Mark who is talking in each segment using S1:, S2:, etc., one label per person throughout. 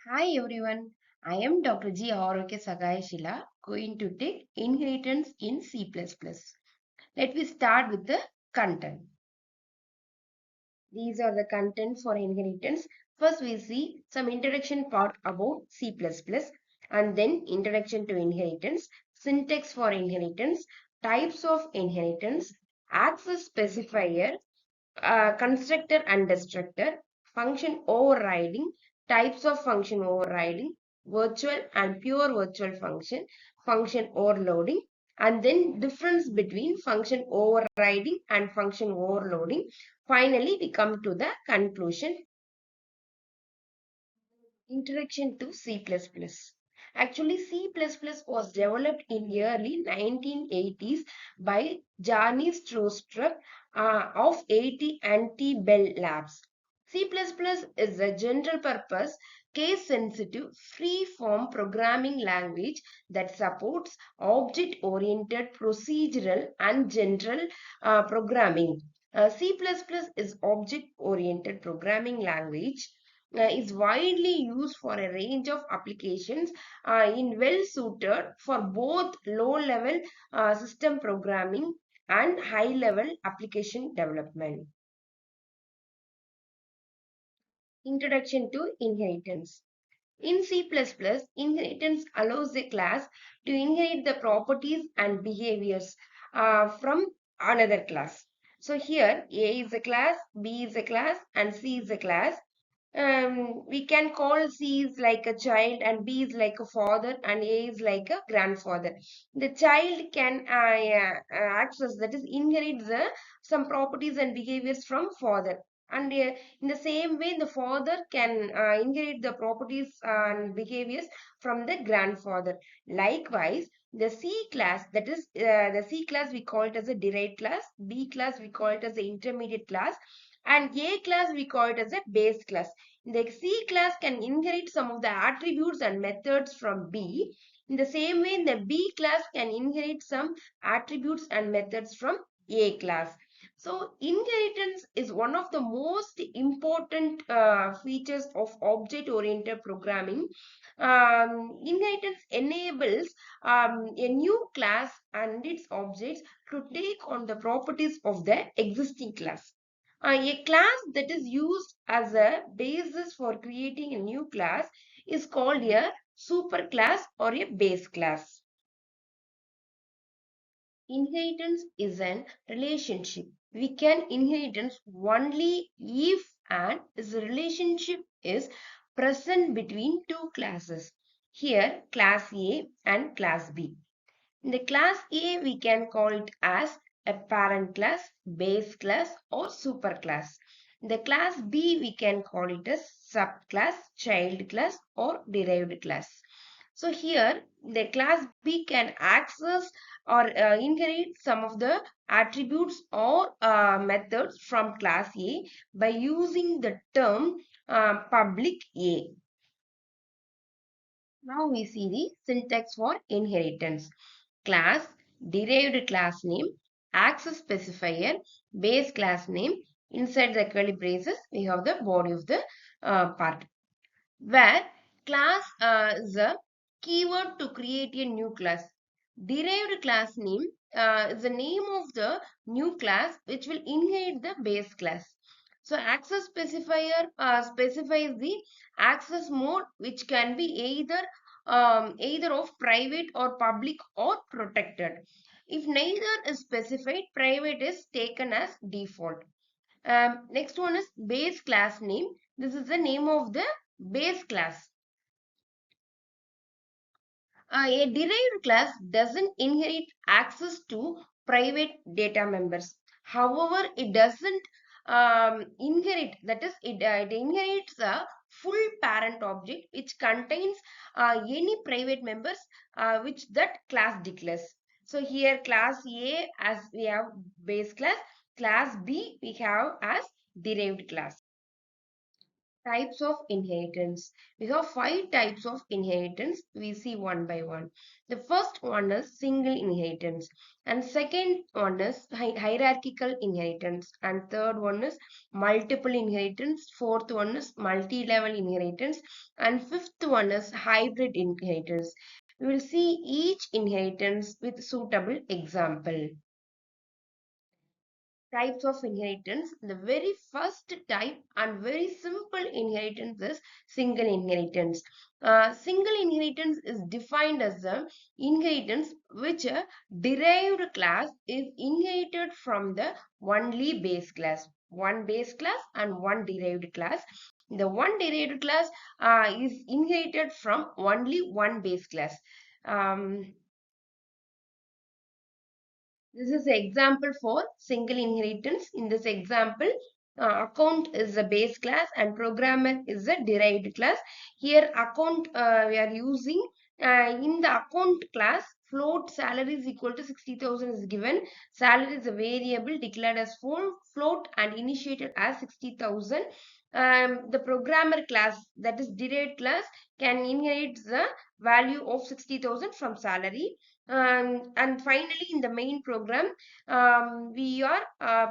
S1: Hi everyone, I am Dr. G. Aroke Sagayashila going to take inheritance in C++. Let me start with the content. These are the contents for inheritance. First we see some introduction part about C++ and then introduction to inheritance, syntax for inheritance, types of inheritance, access specifier, constructor and destructor, function overriding, types of function overriding, virtual and pure virtual function, function overloading, and then difference between function overriding and function overloading. Finally, we come to the conclusion. Introduction to C++. Actually, C++ was developed in early 1980s by Jarny Strostrup of AT&T Bell Labs. C++ is a general purpose, case-sensitive, free-form programming language that supports object-oriented procedural and general programming. C++ is object-oriented programming language is widely used for a range of applications in well suited for both low level system programming and high level application development. Introduction to inheritance. In C++, inheritance allows a class to inherit the properties and behaviors from another class. So here A is a class, B is a class, and C is a class. We can call C is like a child and B is like a father and A is like a grandfather. The child can access, that is inherit some properties and behaviors from father. And in the same way, the father can inherit the properties and behaviors from the grandfather. Likewise, the C class, that is the C class we call it as a derived class, B class we call it as the intermediate class, and A class we call it as a base class. The C class can inherit some of the attributes and methods from B. In the same way, the B class can inherit some attributes and methods from A class. So, inheritance is one of the most important features of object-oriented programming. Inheritance enables a new class and its objects to take on the properties of the existing class. A class that is used as a basis for creating a new class is called a superclass or a base class. Inheritance is an relationship. We can inheritance only if and the relationship is present between two classes. Here, class A and class B. In the class A, we can call it as a parent class, base class, or superclass. In the class B, we can call it as subclass, child class, or derived class. So here, the class B can access or inherit some of the attributes or methods from class A by using the term public A. Now we see the syntax for inheritance. Class, derived class name, access specifier, base class name. Inside the curly braces, we have the body of the part. Where class is a keyword to create a new class. Derived class name is the name of the new class which will inherit the base class. So access specifier specifies the access mode which can be either of private or public or protected. If neither is specified, private is taken as default. Next one is base class name. This is the name of the base class. A derived class doesn't inherit access to private data members. However, it doesn't inherit, that is, it inherits a full parent object which contains any private members which that class declares. So here class A as we have base class, class B we have as derived class. Types of inheritance. We have five types of inheritance. We see one by one. The first one is single inheritance, and second one is hierarchical inheritance, and third one is multiple inheritance, fourth one is multi-level inheritance, and fifth one is hybrid inheritance. We will see each inheritance with suitable example. Types of inheritance. The very first type and very simple inheritance is single inheritance. Single inheritance is defined as the inheritance which a derived class is inherited from the only base class. One base class and one derived class. The one derived class is inherited from only one base class. Um, This is an example for single inheritance. In this example, account is a base class and programmer is a derived class. Here account we are using in the account class, float salary is equal to 60,000 is given. Salary is a variable declared as full float and initiated as 60,000. The programmer class, that is derived class, can inherit the value of 60,000 from salary. And finally, in the main program, we are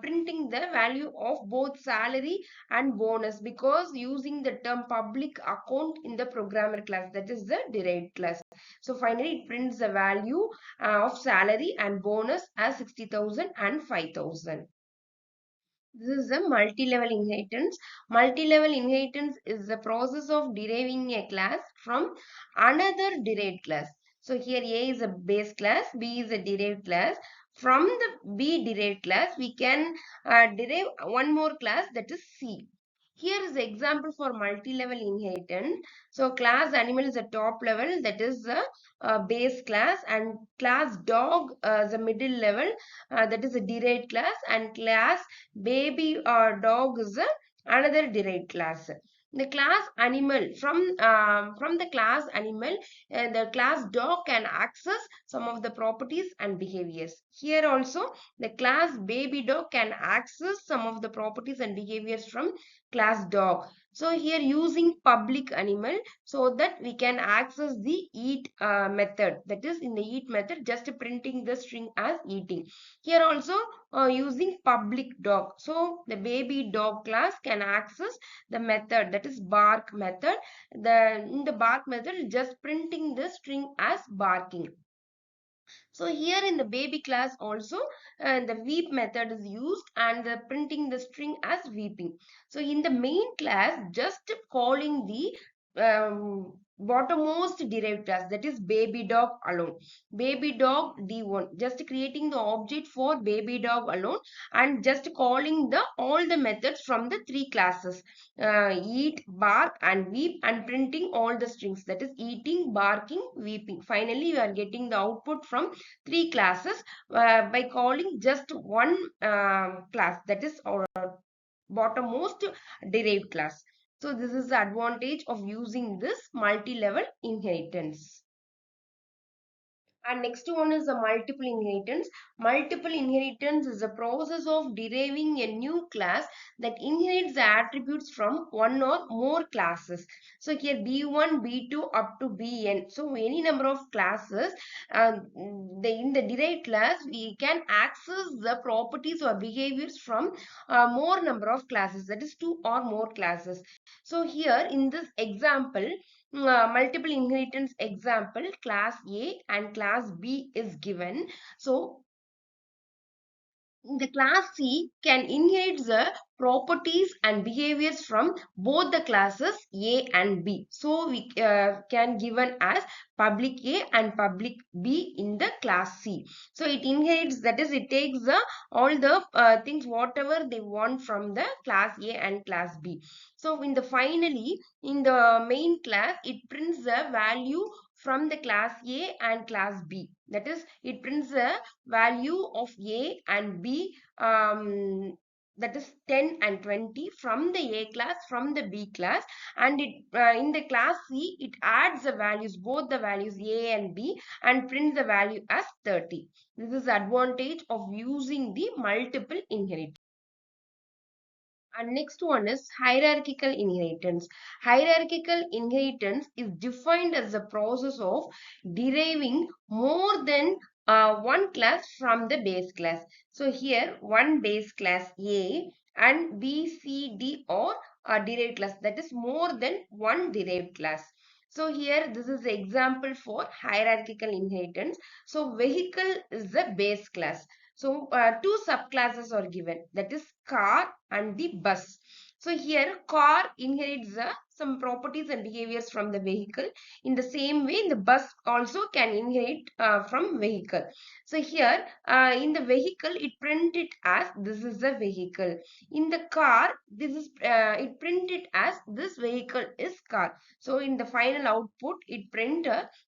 S1: printing the value of both salary and bonus, because using the term public account in the programmer class, that is the derived class. So finally, it prints the value of salary and bonus as 60,000 and 5,000. This is a multi-level inheritance. Multi-level inheritance is the process of deriving a class from another derived class. So here A is a base class, B is a derived class. From the B derived class, we can derive one more class, that is C. Here is the example for multi-level inheritance. So class animal is a top level, that is a base class, and class dog is a middle level, that is a derived class, and class baby or dog is another derived class. The class animal, from the class animal, the class dog can access some of the properties and behaviors. Here also, the class baby dog can access some of the properties and behaviors from class dog. So here using public animal, so that we can access the eat method. That is, in the eat method, just printing the string as eating. Here also using public dog. So the baby dog class can access the method, that is bark method. In the bark method, just printing the string as barking. So here in the baby class also, the weep method is used, and the printing the string as weeping. So in the main class, just calling the bottommost derived class, that is baby dog alone. Baby dog D1, just creating the object for baby dog alone, and just calling the all the methods from the three classes, eat, bark and weep, and printing all the strings, that is eating, barking, weeping. Finally, you are getting the output from three classes by calling just one class, that is our bottommost derived class. So this is the advantage of using this multi-level inheritance. And next one is the multiple inheritance. Multiple inheritance is a process of deriving a new class that inherits the attributes from one or more classes. So here B1, B2 up to Bn. So any number of classes, in the derived class, we can access the properties or behaviors from more number of classes, that is two or more classes. So here in this example, multiple inheritance example, class A and class B is given. So the class C can inherit the properties and behaviors from both the classes A and B. So we can given as public A and public B in the class C. So it inherits, that is, it takes all the things whatever they want from the class A and class B. So in the finally, in the main class, it prints the value from the class A and class B. That is, it prints the value of A and B, that is 10 and 20 from the A class, from the B class, and it in the class C, it adds the values, both the values A and B, and prints the value as 30. This is the advantage of using the multiple inheritance. And next one is hierarchical inheritance. Hierarchical inheritance is defined as the process of deriving more than one class from the base class. So here one base class A and B, C, D or a derived class, that is more than one derived class. So here this is the example for hierarchical inheritance. So vehicle is the base class. So two subclasses are given, that is car and the bus. So here car inherits some properties and behaviors from the vehicle. In the same way, the bus also can inherit from vehicle. So here in the vehicle, it printed as this is the vehicle. In the car, this is it printed as this vehicle is car. So in the final output, it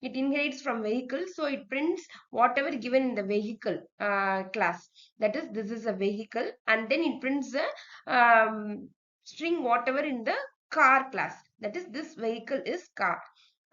S1: inherits from vehicle. So it prints whatever given in the vehicle class, that is this is a vehicle, and then it prints the string whatever in the car class, that is this vehicle is car.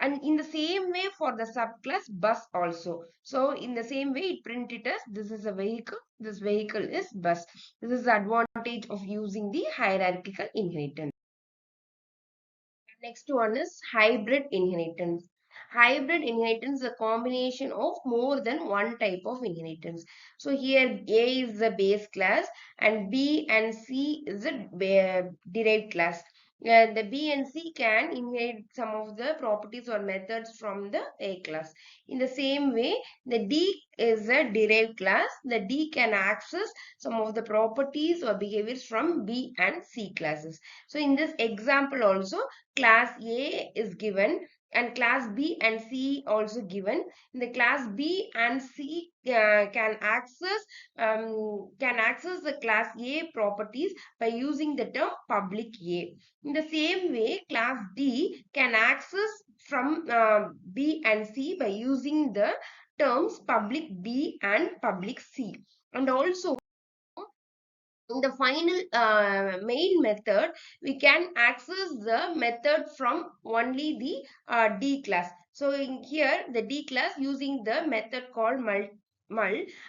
S1: And in the same way for the subclass bus also, so in the same way it print it as this is a vehicle, this vehicle is bus. This is the advantage of using the hierarchical inheritance. Next one is hybrid inheritance. Hybrid inheritance is a combination of more than one type of inheritance. So here A is the base class and B and C is a derived class. The B and C can inherit some of the properties or methods from the A class. In the same way, the D is a derived class. The D can access some of the properties or behaviors from B and C classes. So in this example also, class A is given and class B and C also given. In the class B and C can access the class A properties by using the term public A. In the same way, class D can access from B and C by using the terms public B and public C. And also in the final main method, we can access the method from only the D class. So in here, the D class using the method called mul.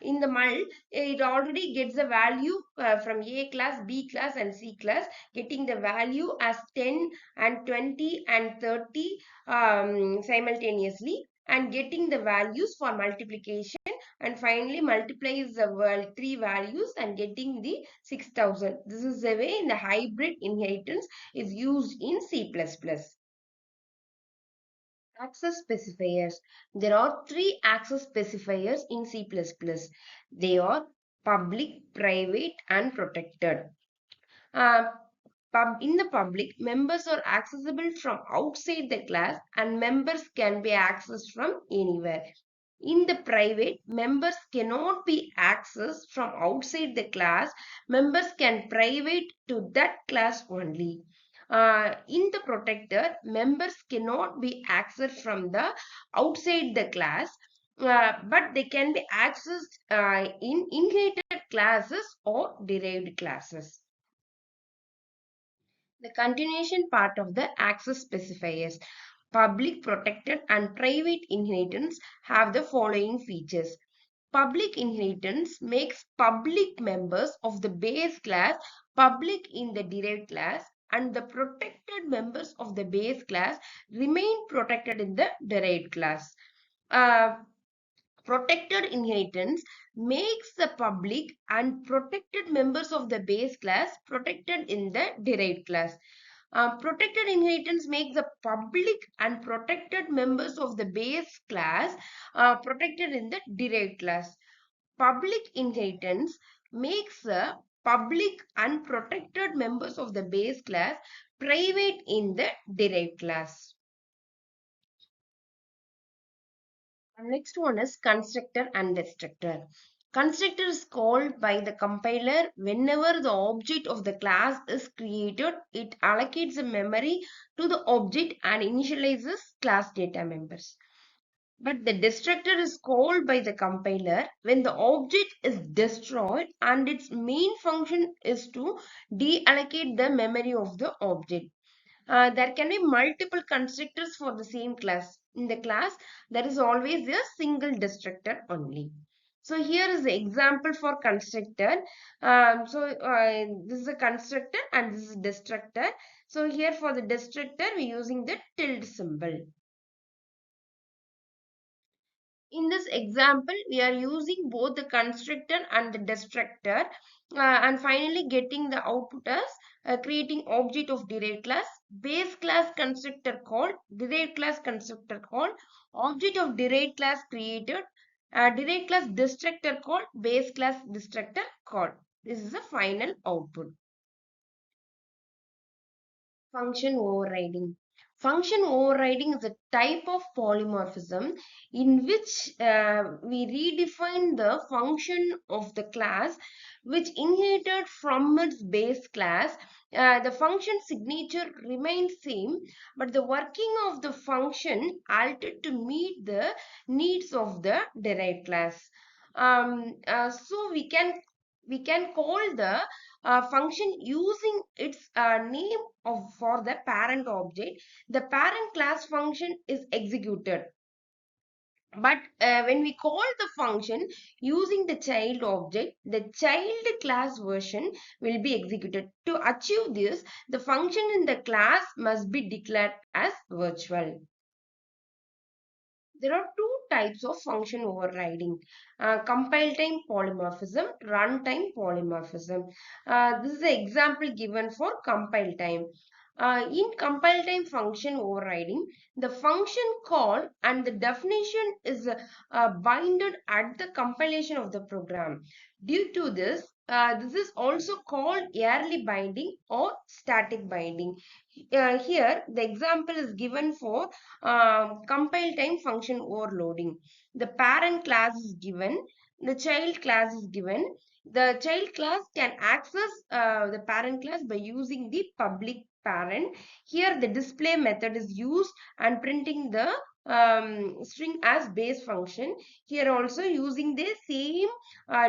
S1: In the mul, it already gets the value from A class, B class and C class, getting the value as 10 and 20 and 30 simultaneously, and getting the values for multiplication, and finally multiplies the three values and getting the 6000. This is the way in the hybrid inheritance is used in C++. Access specifiers. There are three access specifiers in C++. They are public, private and protected. Uh, in the public, members are accessible from outside the class and members can be accessed from anywhere. In the private, members cannot be accessed from outside the class. Members can private to that class only. In the protector, members cannot be accessed from the outside the class, but they can be accessed in inherited classes or derived classes. The continuation part of the access specifiers. Public, protected and private inheritance have the following features. Public inheritance makes public members of the base class public in the derived class, and the protected members of the base class remain protected in the derived class. Protected inheritance makes the public and protected members of the base class protected in the derived class. Protected inheritance makes the public and protected members of the base class protected in the derived class. Public inheritance makes the public and protected members of the base class private in the derived class. Next one is constructor and destructor. Constructor is called by the compiler whenever the object of the class is created. It allocates a memory to the object and initializes class data members. But the destructor is called by the compiler when the object is destroyed and its main function is to deallocate the memory of the object. There can be multiple constructors for the same class. In the class, there is always a single destructor only. So here is the example for constructor. This is a constructor and this is destructor. So here for the destructor, we're using the tilde symbol. In this example, we are using both the constructor and the destructor, and finally getting the output as creating object of derived class, base class constructor called, derived class constructor called, object of derived class created, derived class destructor called, base class destructor called. This is the final output. Function overriding. Function overriding is a type of polymorphism in which we redefine the function of the class which inherited from its base class. The function signature remains same, but the working of the function altered to meet the needs of the derived class. So we can call the function using its name for the parent object. The parent class function is executed. But when we call the function using the child object, the child class version will be executed. To achieve this, the function in the class must be declared as virtual. There are two types of function overriding: compile time polymorphism, runtime polymorphism. This is the example given for compile time. In compile time function overriding, the function call and the definition is binded at the compilation of the program. Due to this, this is also called early binding or static binding. Here, the example is given for compile time function overloading. The parent class is given, the child class is given. The child class can access the parent class by using the public parent. Here, the display method is used and printing the string as base function. Here also using the same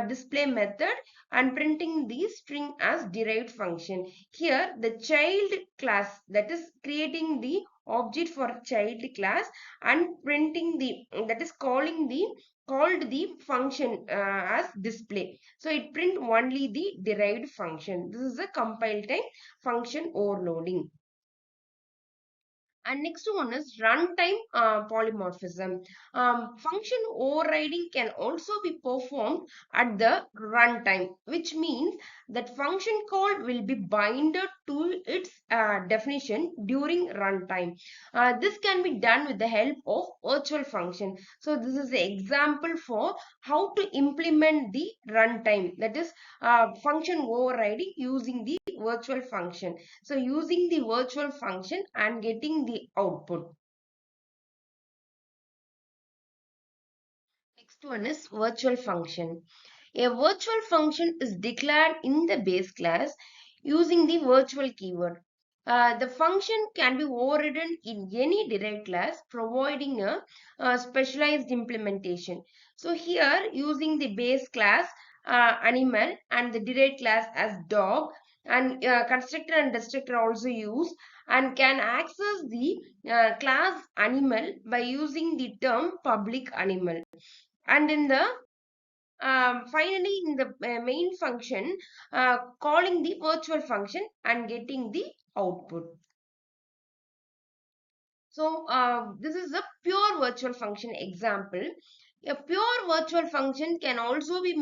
S1: display method and printing the string as derived function. Here the child class, that is creating the object for child class and printing the, that is called the function as display. So it print only the derived function. This is a compile time function overloading. And next one is runtime polymorphism. Function overriding can also be performed at the runtime, which means that function call will be binded to its definition during runtime. This can be done with the help of virtual function. So this is the example for how to implement the runtime, that is function overriding using the virtual function. So using the virtual function and getting the output. Next one is virtual function. A virtual function is declared in the base class using the virtual keyword. The function can be overridden in any derived class, providing a specialized implementation. So here, using the base class animal and the derived class as dog, and constructor and destructor also used, and can access the class animal by using the term public animal. And in the finally in the main function, calling the virtual function and getting the output. So this is a pure virtual function example. A pure virtual function can also be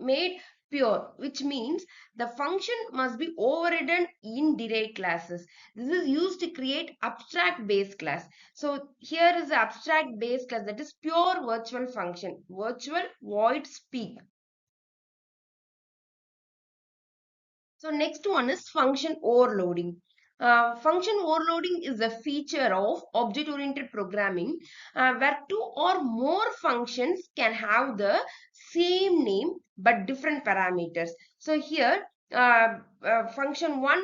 S1: made pure, which means the function must be overridden in derived classes. This is used to create abstract base class. So here is the abstract base class, that is pure virtual function, virtual void speak. So next one is function overloading. Function overloading is a feature of object-oriented programming where two or more functions can have the same name but different parameters. So here, function one,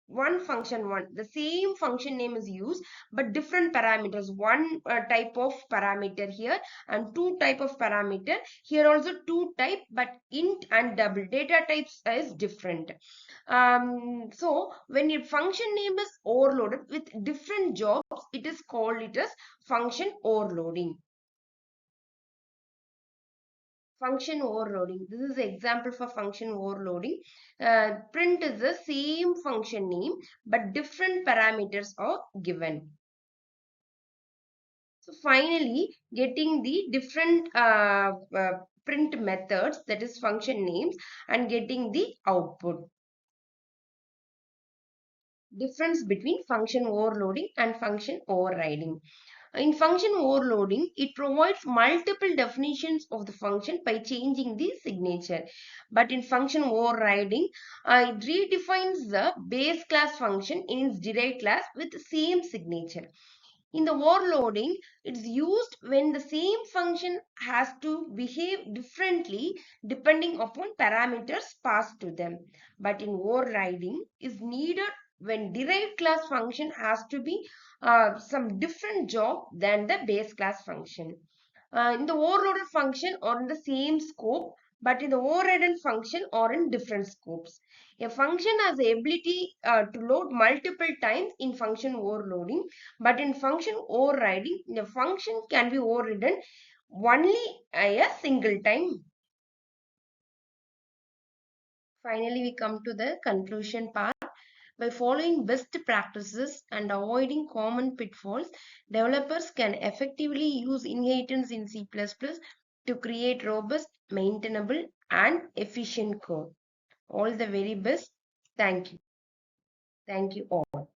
S1: the same function name is used but different parameters. One type of parameter here and two type of parameter here, also two type, but int and double data types is different. So when your function name is overloaded with different jobs, it is called it as function overloading. Function overloading. This is an example for function overloading. Print is the same function name, but different parameters are given. So finally, getting the different print methods, that is function names, and getting the output. Difference between function overloading and function overriding. In function overloading, it provides multiple definitions of the function by changing the signature. But in function overriding, it redefines the base class function in its derived class with the same signature. In the overloading, it's used when the same function has to behave differently depending upon parameters passed to them. But in overriding is needed when derived class function has to be some different job than the base class function. In the overloaded function or in the same scope, but in the overridden function or in different scopes. A function has the ability to load multiple times in function overloading, but in function overriding, the function can be overridden only a single time. Finally, we come to the conclusion part. By following best practices and avoiding common pitfalls, developers can effectively use inheritance in C++ to create robust, maintainable, and efficient code. All the very best. Thank you. Thank you all.